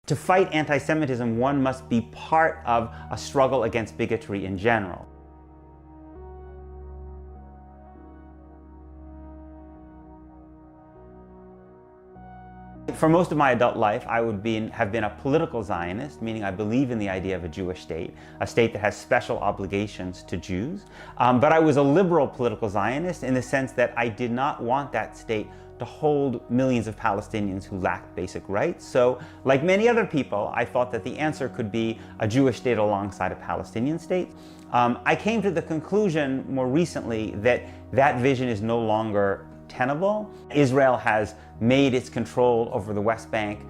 To fight anti-Semitism, one must be part of a struggle against bigotry in general. For most of my adult life, I have been a political Zionist, meaning I believe in the idea of a Jewish state, a state that has special obligations to Jews. But I was a liberal political Zionist in the sense that I did not want that state to hold millions of Palestinians who lacked basic rights. So, like many other people, I thought that the answer could be a Jewish state alongside a Palestinian state. I came to the conclusion more recently that that vision is no longer tenable. Israel has made its control over the West Bank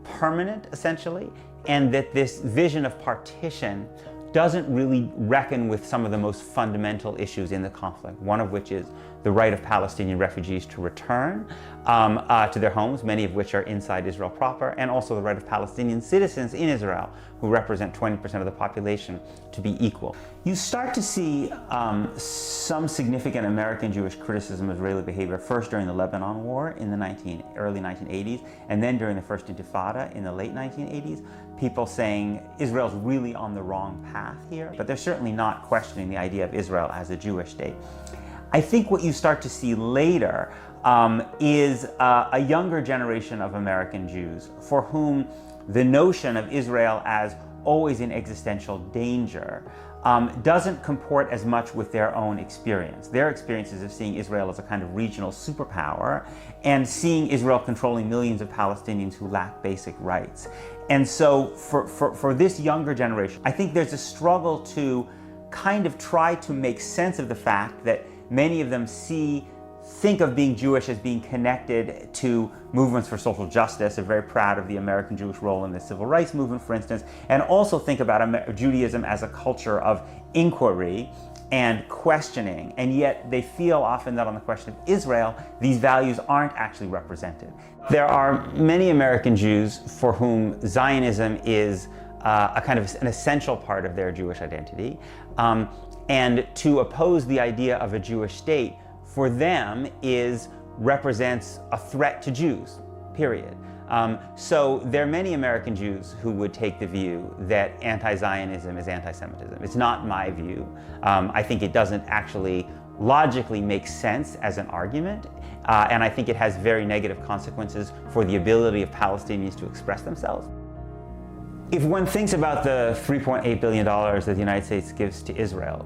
permanent, essentially, and that this vision of partition doesn't really reckon with some of the most fundamental issues in the conflict, one of which is the right of Palestinian refugees to return to their homes, many of which are inside Israel proper, and also the right of Palestinian citizens in Israel, who represent 20% of the population, to be equal. You start to see some significant American Jewish criticism of Israeli behavior, first during the Lebanon War in the early 1980s, and then during the First Intifada in the late 1980s. People saying Israel's really on the wrong path here, but they're certainly not questioning the idea of Israel as a Jewish state. I think what you start to see later is a younger generation of American Jews for whom the notion of Israel as always in existential danger doesn't comport as much with their own experience. Their experiences of seeing Israel as a kind of regional superpower and seeing Israel controlling millions of Palestinians who lack basic rights. And so for this younger generation, I think there's a struggle to kind of try to make sense of the fact that many of them think of being Jewish as being connected to movements for social justice. They're very proud of the American Jewish role in the civil rights movement, for instance, and also think about Judaism as a culture of inquiry and questioning, and yet they feel often that on the question of Israel, these values aren't actually represented. There are many American Jews for whom Zionism is a kind of an essential part of their Jewish identity, and to oppose the idea of a Jewish state for them represents a threat to Jews, period. So there are many American Jews who would take the view that anti-Zionism is anti-Semitism. It's not my view. I think it doesn't actually logically make sense as an argument, and I think it has very negative consequences for the ability of Palestinians to express themselves. If one thinks about the $3.8 billion that the United States gives to Israel,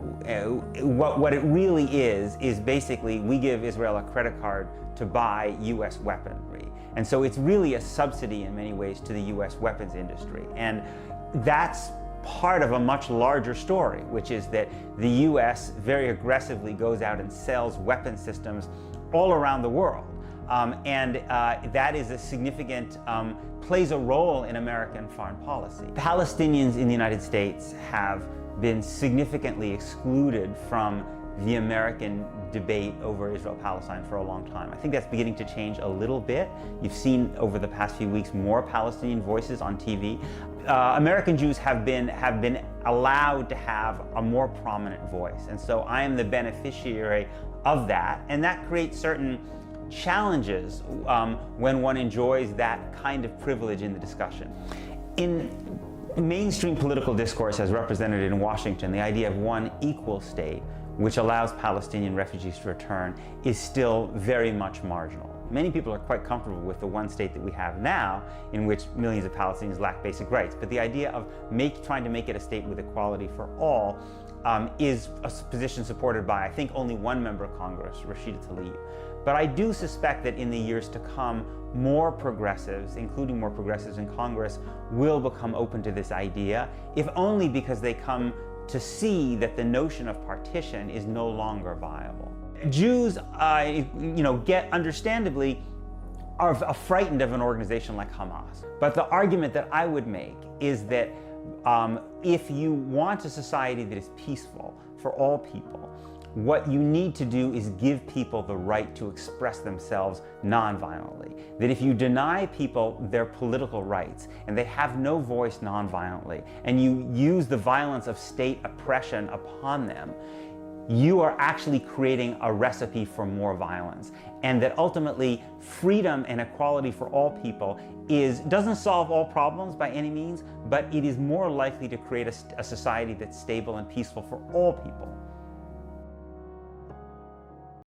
what it really is basically we give Israel a credit card to buy U.S. weaponry. And so it's really a subsidy in many ways to the U.S. weapons industry. And that's part of a much larger story, which is that the U.S. very aggressively goes out and sells weapon systems all around the world. That is a significant, plays a role in American foreign policy. Palestinians in the United States have been significantly excluded from the American debate over Israel-Palestine for a long time. I think that's beginning to change a little bit. You've seen over the past few weeks more Palestinian voices on TV. American Jews have been allowed to have a more prominent voice, and so I am the beneficiary of that, and that creates certain challenges when one enjoys that kind of privilege in the discussion. In mainstream political discourse as represented in Washington, the idea of one equal state which allows Palestinian refugees to return is still very much marginal. Many people are quite comfortable with the one state that we have now, in which millions of Palestinians lack basic rights. But the idea of trying to make it a state with equality for all is a position supported by, I think, only one member of Congress, Rashida Tlaib. But I do suspect that in the years to come, more progressives, including more progressives in Congress, will become open to this idea, if only because they come to see that the notion of partition is no longer viable. Jews, understandably, are frightened of an organization like Hamas. But the argument that I would make is that if you want a society that is peaceful for all people, what you need to do is give people the right to express themselves non-violently. That if you deny people their political rights and they have no voice non-violently, and you use the violence of state oppression upon them, you are actually creating a recipe for more violence. And that ultimately freedom and equality for all people doesn't solve all problems by any means, but it is more likely to create a society that's stable and peaceful for all people.